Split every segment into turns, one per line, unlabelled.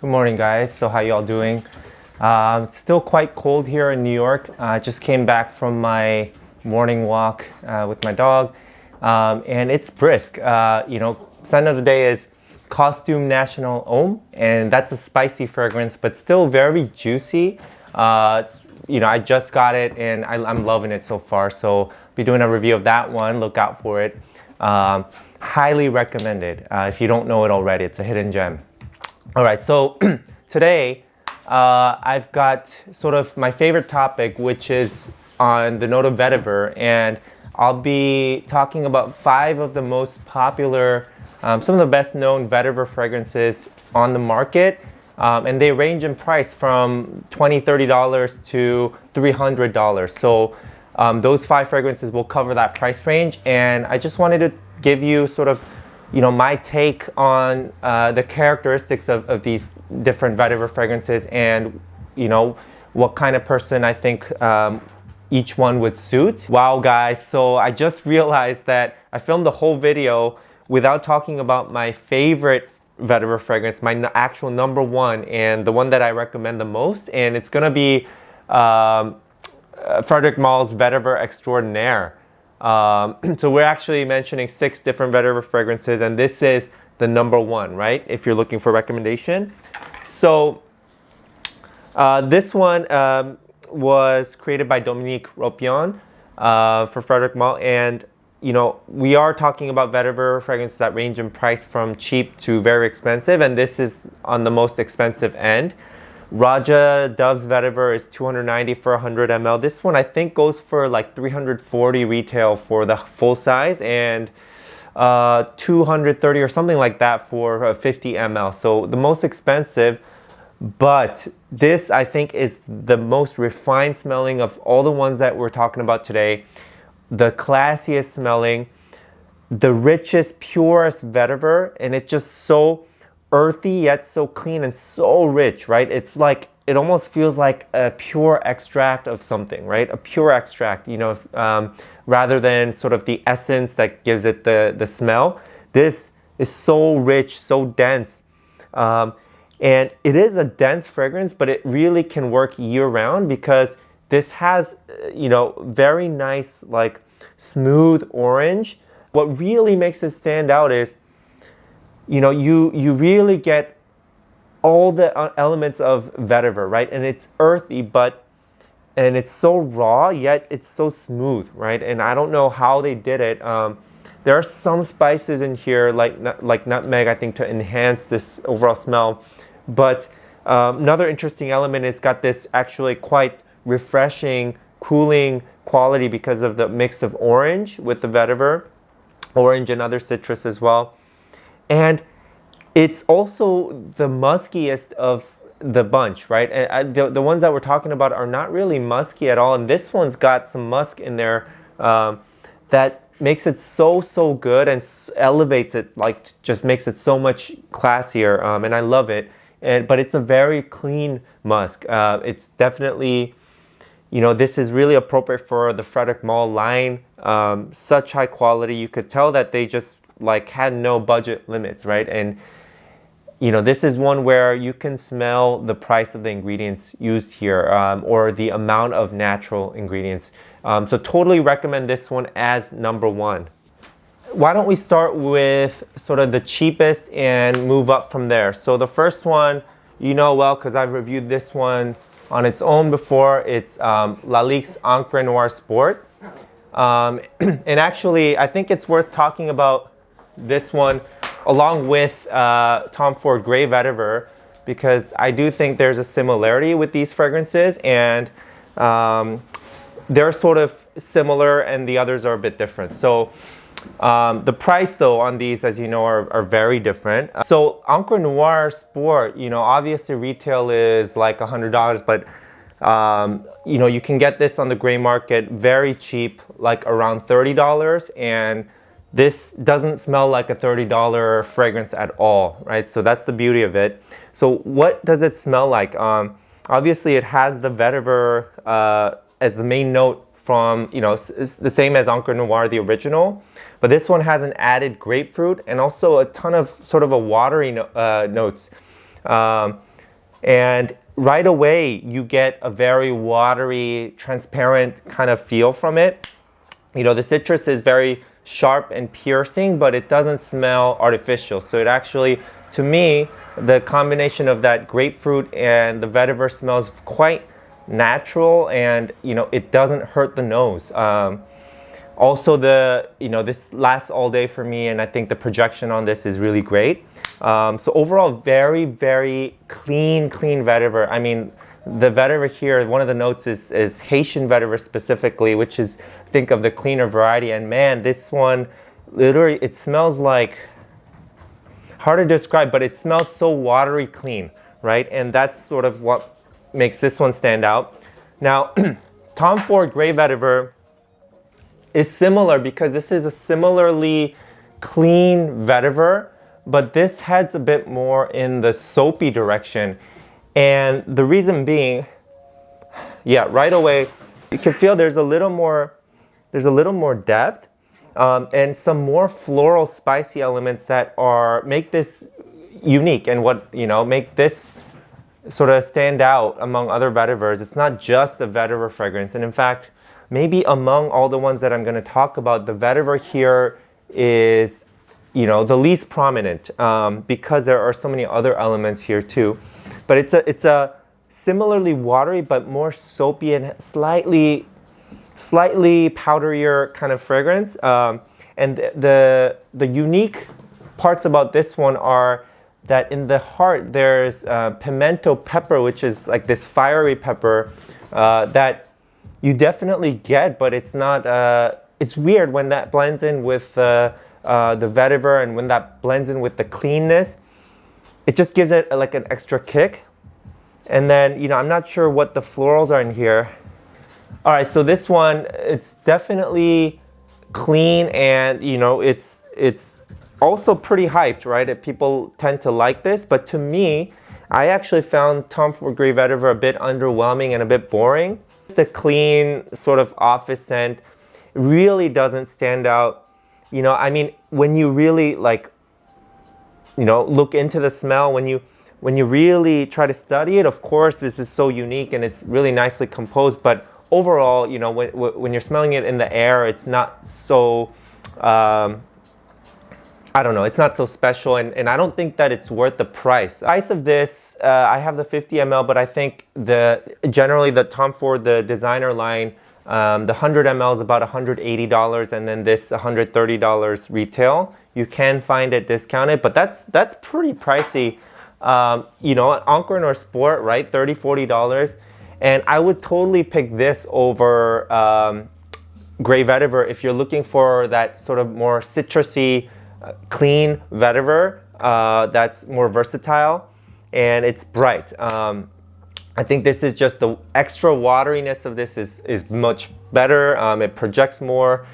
Good morning, guys. So how y'all doing? It's still quite cold here in New York. I just came back from my morning walk with my dog, and it's brisk. Scent of the day is Costume National Homme, and that's a spicy fragrance, but still very juicy. I just got it, and I'm loving it so far. So be doing a review of that one. Look out for it. Highly recommended. If you don't know it already, it's a hidden gem. All right, so today I've got sort of my favorite topic, which is on the note of vetiver, and I'll be talking about 5 of the most popular, some of the best known vetiver fragrances on the market, and they range in price from $20, $30 to $300. So those 5 fragrances will cover that price range, and I just wanted to give you sort of my take on the characteristics of these different vetiver fragrances and, what kind of person I think each one would suit. Wow, guys, so I just realized that I filmed the whole video without talking about my favorite vetiver fragrance, my actual number 1, and the one that I recommend the most, and it's gonna be Frederic Malle's Vetiver Extraordinaire. So we're actually mentioning 6 different vetiver fragrances, and this is the number 1, right? If you're looking for recommendation. So this one was created by Dominique Ropion for Frederic Malle, and we are talking about vetiver fragrances that range in price from cheap to very expensive, and this is on the most expensive end. Raja Dove's Vetiver is $290 for 100 ml. This one I think goes for like $340 retail for the full size, and $230 or something like that for 50 ml. So the most expensive, but this I think is the most refined smelling of all the ones that we're talking about today. The classiest smelling, the richest, purest vetiver, and it's just so earthy yet so clean and so rich, right? It's like, it almost feels like a pure extract of something, right? A pure extract, rather than sort of the essence that gives it the smell. This is so rich, so dense. And it is a dense fragrance, but it really can work year round because this has, very nice, like smooth orange. What really makes it stand out is you really get all the elements of vetiver, right? And it's earthy, and it's so raw, yet it's so smooth, right? And I don't know how they did it. There are some spices in here, like nutmeg, I think, to enhance this overall smell. But another interesting element, it's got this actually quite refreshing, cooling quality because of the mix of orange with the vetiver, orange and other citrus as well. And it's also the muskiest of the bunch, right? And the ones that we're talking about are not really musky at all. And this one's got some musk in there that makes it so good and elevates it, like just makes it so much classier. And I love it. But it's a very clean musk. It's definitely, this is really appropriate for the Frederic Malle line. Such high quality. You could tell that they just had no budget limits, right? And this is one where you can smell the price of the ingredients used here, or the amount of natural ingredients. So totally recommend this one as number 1. Why don't we start with sort of the cheapest and move up from there? So the first one, well, because I've reviewed this one on its own before. It's Lalique's Ankara Noir Sport. And actually, I think it's worth talking about this one along with Tom Ford Grey Vetiver, because I do think there's a similarity with these fragrances, and they're sort of similar and the others are a bit different. So the price though on these, as you know, are very different. So Ankara Noir Sport, obviously retail is like $100, but you can get this on the gray market very cheap, like around $30, and this doesn't smell like a $30 fragrance at all, right? So that's the beauty of it. So what does it smell like? Obviously it has the vetiver as the main note from, it's the same as Ankara Noir, the original, but this one has an added grapefruit and also a ton of sort of a watery notes. And right away, you get a very watery, transparent kind of feel from it. You know, the citrus is very sharp and piercing, but it doesn't smell artificial. So it actually, to me, the combination of that grapefruit and the vetiver smells quite natural, and you know, it doesn't hurt the nose. Also, this lasts all day for me, and I think the projection on this is really great. So overall, very, very clean vetiver. I mean, the vetiver here, one of the notes is Haitian vetiver specifically, which is, think of the cleaner variety. And man, this one, literally, it smells like, hard to describe, but it smells so watery clean, right? And that's sort of what makes this one stand out. Now, Tom Ford Grey Vetiver is similar because this is a similarly clean vetiver, but this heads a bit more in the soapy direction. And the reason being, yeah, right away, you can feel there's a little more depth, and some more floral spicy elements that make this unique, and make this sort of stand out among other vetivers. It's not just the vetiver fragrance. And in fact, maybe among all the ones that I'm going to talk about, the vetiver here is, the least prominent, because there are so many other elements here too. But it's a similarly watery but more soapy and slightly powderier kind of fragrance. And the unique parts about this one are that in the heart there's pimento pepper, which is like this fiery pepper that you definitely get, but it's not. It's weird when that blends in with the vetiver, and when that blends in with the cleanness, it just gives it like an extra kick. And then I'm not sure what the florals are in here. All right, so this one, it's definitely clean, and it's also pretty hyped, right? People tend to like this, but to me, I actually found Tom Ford Grey Vetiver a bit underwhelming and a bit boring. The clean sort of office scent really doesn't stand out. I mean, when you really look into the smell, when you really try to study it, of course, this is so unique and it's really nicely composed. But overall, when you're smelling it in the air, it's not so, I don't know, it's not so special, and I don't think that it's worth the price. The price of this, I have the 50 ml, but I think generally the Tom Ford, the designer line, the 100 ml is about $180, and then this $130 retail. You can find it discounted, but that's pretty pricey. Ankara or Sport, right? $30, $40. And I would totally pick this over Grey Vetiver if you're looking for that sort of more citrusy, clean vetiver that's more versatile and it's bright. I think this is just the extra wateriness of this is much better. It projects more.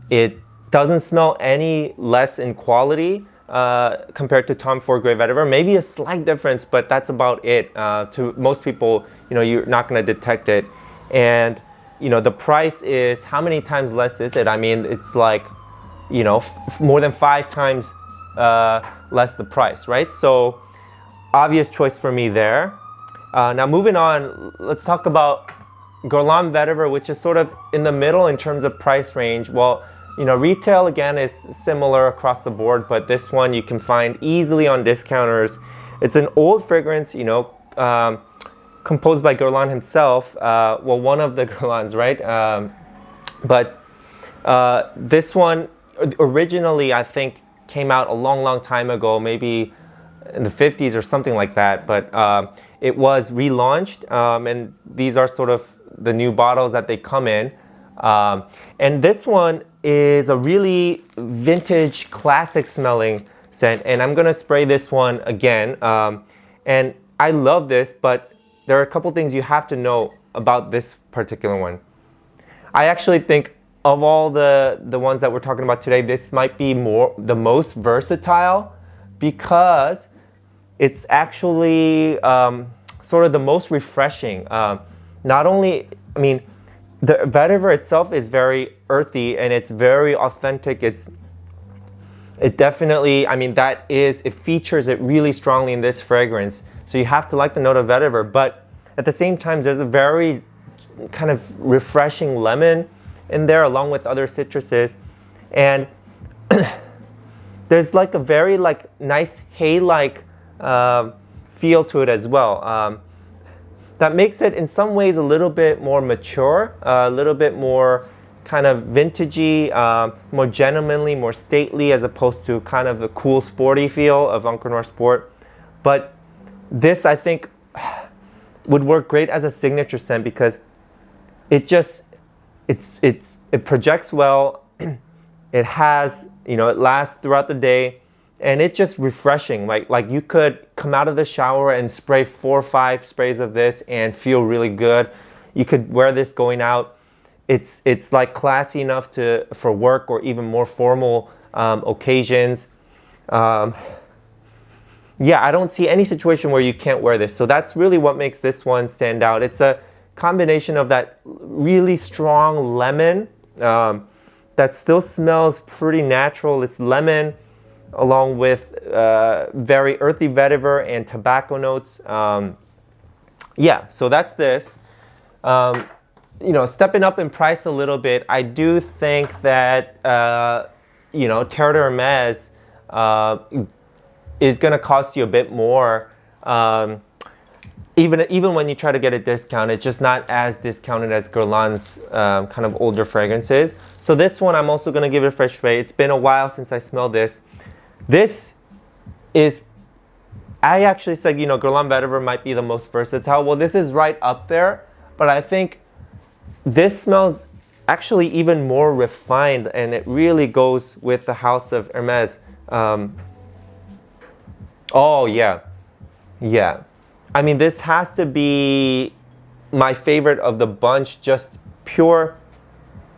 It doesn't smell any less in quality compared to Tom Ford Grey Vetiver. Maybe a slight difference, but that's about it. To most people, you're not going to detect it. And the price is, how many times less is it? I mean, it's like more than 5 times less the price, right? So obvious choice for me there. Now moving on, let's talk about Guerlain Vetiver, which is sort of in the middle in terms of price range. Well, retail again is similar across the board, but this one you can find easily on discounters. It's an old fragrance, composed by Guerlain himself. Well, one of the Guerlains, right? But this one originally, I think, came out a long time ago, maybe in the 50s or something like that. But it was relaunched, and these are sort of the new bottles that they come in. And this one is a really vintage, classic smelling scent. And I'm gonna spray this one again. And I love this, but there are a couple things you have to know about this particular one. I actually think of all the ones that we're talking about today, this might be the most versatile, because it's actually sort of the most refreshing. Not only, I mean, the vetiver itself is very earthy and it's very authentic. It definitely, I mean, it features it really strongly in this fragrance. So you have to like the note of vetiver, but at the same time, there's a very kind of refreshing lemon in there along with other citruses. And there's like a very like nice hay-like feel to it as well. That makes it in some ways a little bit more mature, a little bit more kind of vintagey, more gentlemanly, more stately, as opposed to kind of the cool sporty feel of Ankara Noir Sport. But this, I think, would work great as a signature scent because it just, it projects well. It has, you know, it lasts throughout the day, and it's just refreshing. Like you could come out of the shower and spray 4 or 5 sprays of this and feel really good. You could wear this going out. It's like classy enough for work or even more formal occasions. Yeah, I don't see any situation where you can't wear this. So that's really what makes this one stand out. It's a combination of that really strong lemon that still smells pretty natural. It's lemon along with very earthy vetiver and tobacco notes. Yeah, so that's this. You know, stepping up in price a little bit, I do think that, you know, Terre de Hermes is going to cost you a bit more. Even when you try to get a discount, it's just not as discounted as Guerlain's kind of older fragrances. So this one, I'm also going to give it a fresh spray. It's been a while since I smelled this. This is, I actually said, you know, Guerlain Vetiver might be the most versatile. Well, this is right up there, but I think this smells actually even more refined, and it really goes with the house of Hermes. Oh, yeah. Yeah. I mean, this has to be my favorite of the bunch, just pure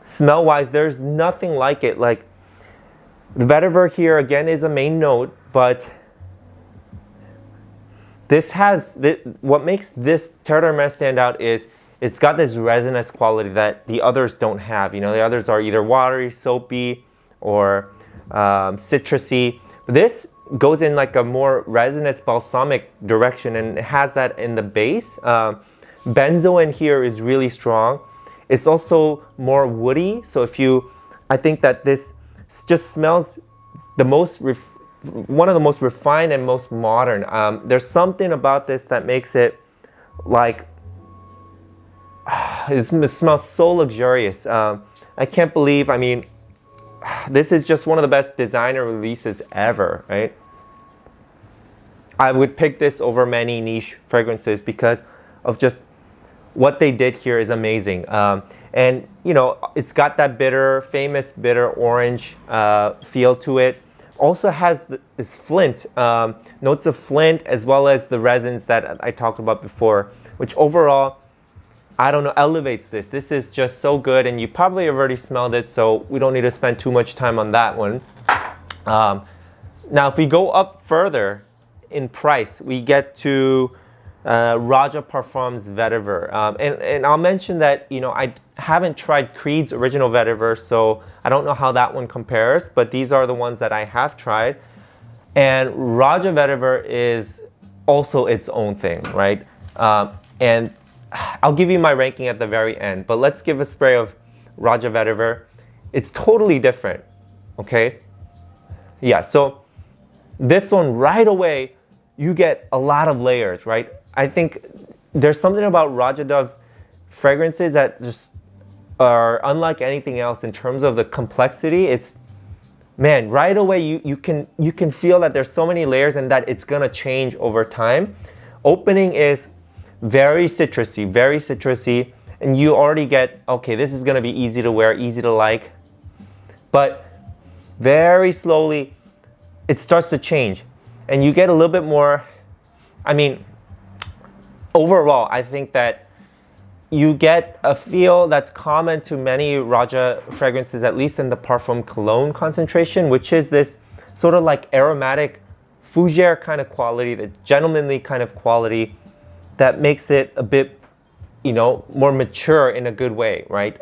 smell-wise. There's nothing like it. Like, the vetiver here, again, is a main note, but this has, what makes this Terre de Hermes stand out is it's got this resinous quality that the others don't have. You know, the others are either watery, soapy, or citrusy. This goes in like a more resinous balsamic direction, and it has that in the base. Benzo in here is really strong. It's also more woody. So I think that this just smells the most, one of the most refined and most modern. There's something about this that makes it like, it smells so luxurious. I can't believe, I mean, this is just one of the best designer releases ever, right? I would pick this over many niche fragrances because of just what they did here is amazing. And, you know, it's got that famous bitter orange feel to it. Also has this flint, notes of flint, as well as the resins that I talked about before, which overall, I don't know, elevates this. This is just so good, and you probably have already smelled it, so we don't need to spend too much time on that one. Now, if we go up further in price, we get to Raja Parfums Vetiver. And I'll mention that, you know, I haven't tried Creed's original Vetiver, so I don't know how that one compares, but these are the ones that I have tried. And Raja Vetiver is also its own thing, right? And I'll give you my ranking at the very end, but let's give a spray of Raja Vetiver. It's totally different, okay? Yeah, so this one right away, you get a lot of layers, right? I think there's something about Raja Dove fragrances that just are unlike anything else in terms of the complexity. It's, man, right away you can feel that there's so many layers and that it's gonna change over time. Opening is very citrusy, and you already get, okay, this is gonna be easy to wear, easy to like, but very slowly it starts to change, and you get a little bit more. I mean, overall, I think that you get a feel that's common to many Raja fragrances, at least in the Parfum Cologne concentration, which is this sort of like aromatic fougere kind of quality, the gentlemanly kind of quality that makes it a bit, you know, more mature in a good way, right?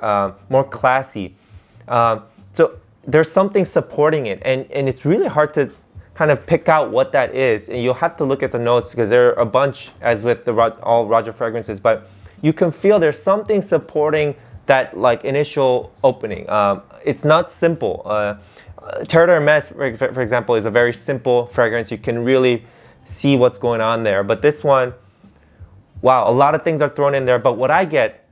More classy. So there's something supporting it, and it's really hard to kind kind of pick out what that is, and you'll have to look at the notes because there are a bunch, as with the all Roger fragrances, but you can feel there's something supporting that like initial opening. It's not simple. Terre d'Hermes, for example, is a very simple fragrance. You can really see what's going on there. But this one, wow, a lot of things are thrown in there. But what I get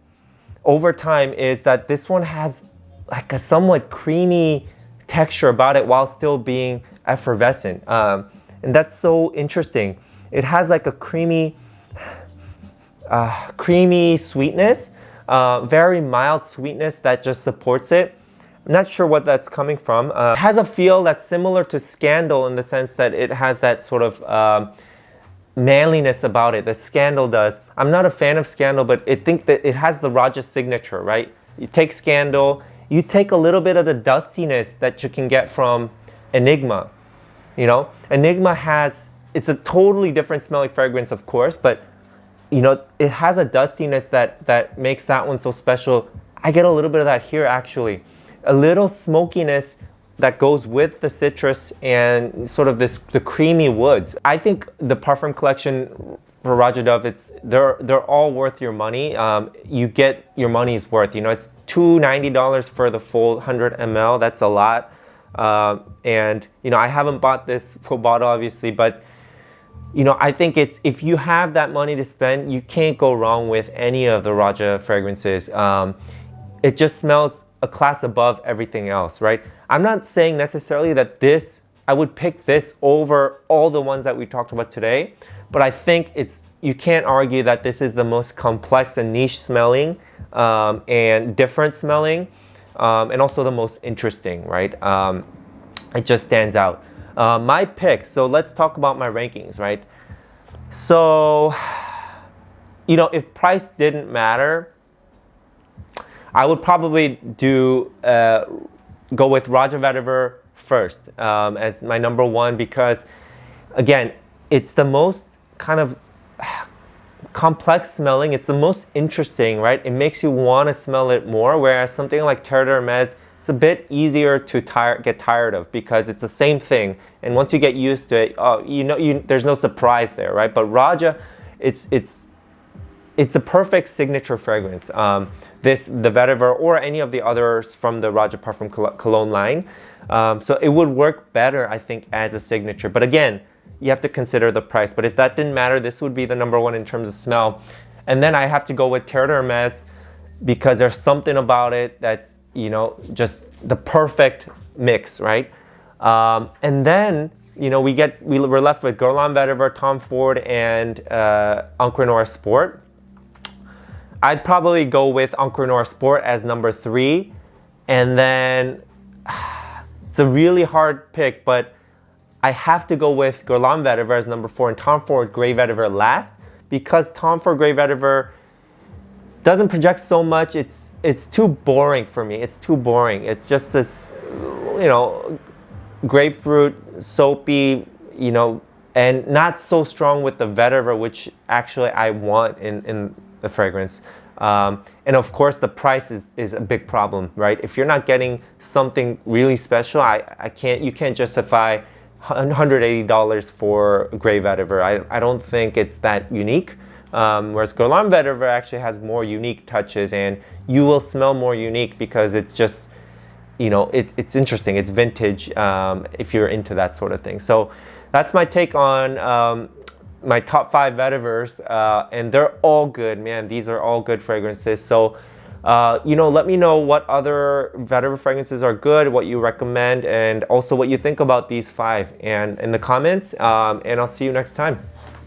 over time is that this one has like a somewhat creamy texture about it while still being effervescent. And that's so interesting. It has like a creamy sweetness, very mild sweetness that just supports it. I'm not sure what that's coming from. It has a feel that's similar to Scandal in the sense that it has that sort of manliness about it. The Scandal does. I'm not a fan of Scandal, but I think that it has the Raja signature, right? You take Scandal, you take a little bit of the dustiness that you can get from Enigma. You know, Enigma it's a totally different smelling fragrance, of course, but you know, it has a dustiness that makes that one so special. I get a little bit of that here, actually. A little smokiness that goes with the citrus and sort of the creamy woods. I think the parfum collection for Raja Dove, they're all worth your money. You get your money's worth. You know, it's $290 for the full 100 ml. That's a lot. And you know, I haven't bought this full bottle, obviously, but you know, I think if you have that money to spend, you can't go wrong with any of the Raja fragrances. It just smells a class above everything else, right? I'm not saying necessarily that I would pick this over all the ones that we talked about today, but I think you can't argue that this is the most complex and niche smelling and different smelling and also the most interesting, right? It just stands out. My pick, so let's talk about my rankings, right? So, you know, if price didn't matter, I would probably go with Raja Vetiver first as my number one because, again, it's the most kind of complex smelling. It's the most interesting, right? It makes you want to smell it more, whereas something like Terre d'Hermes, it's a bit easier to get tired of because it's the same thing. And once you get used to it, there's no surprise there, right? But Raja, it's a perfect signature fragrance. The Vetiver or any of the others from the Raja Parfum Cologne line. So it would work better, I think, as a signature. But again, you have to consider the price. But if that didn't matter, this would be the number one in terms of smell. And then I have to go with Terre d'Hermes because there's something about it that's, you know, just the perfect mix, right? And then, you know, we're left with Guerlain Vetiver, Tom Ford, and Ankara Noir Sport. I'd probably go with Ankara Noir Sport as number 3. And then it's a really hard pick, but I have to go with Guerlain Vetiver as number 4 and Tom Ford Grey Vetiver last because Tom Ford Grey Vetiver doesn't project so much. It's too boring for me. It's too boring. It's just this, you know, grapefruit, soapy, you know, and not so strong with the Vetiver, which actually I want in the fragrance. And of course, the price is a big problem, right? If you're not getting something really special, you can't justify $180 for Grey Vetiver. I don't think it's that unique. Whereas Guerlain Vetiver actually has more unique touches and you will smell more unique because it's just, you know, it's interesting. It's vintage if you're into that sort of thing. So that's my take on my top 5 Vetivers, and they're all good, man. These are all good fragrances. So, you know, let me know what other Vetiver fragrances are good, what you recommend, and also what you think about these 5 and in the comments. And I'll see you next time.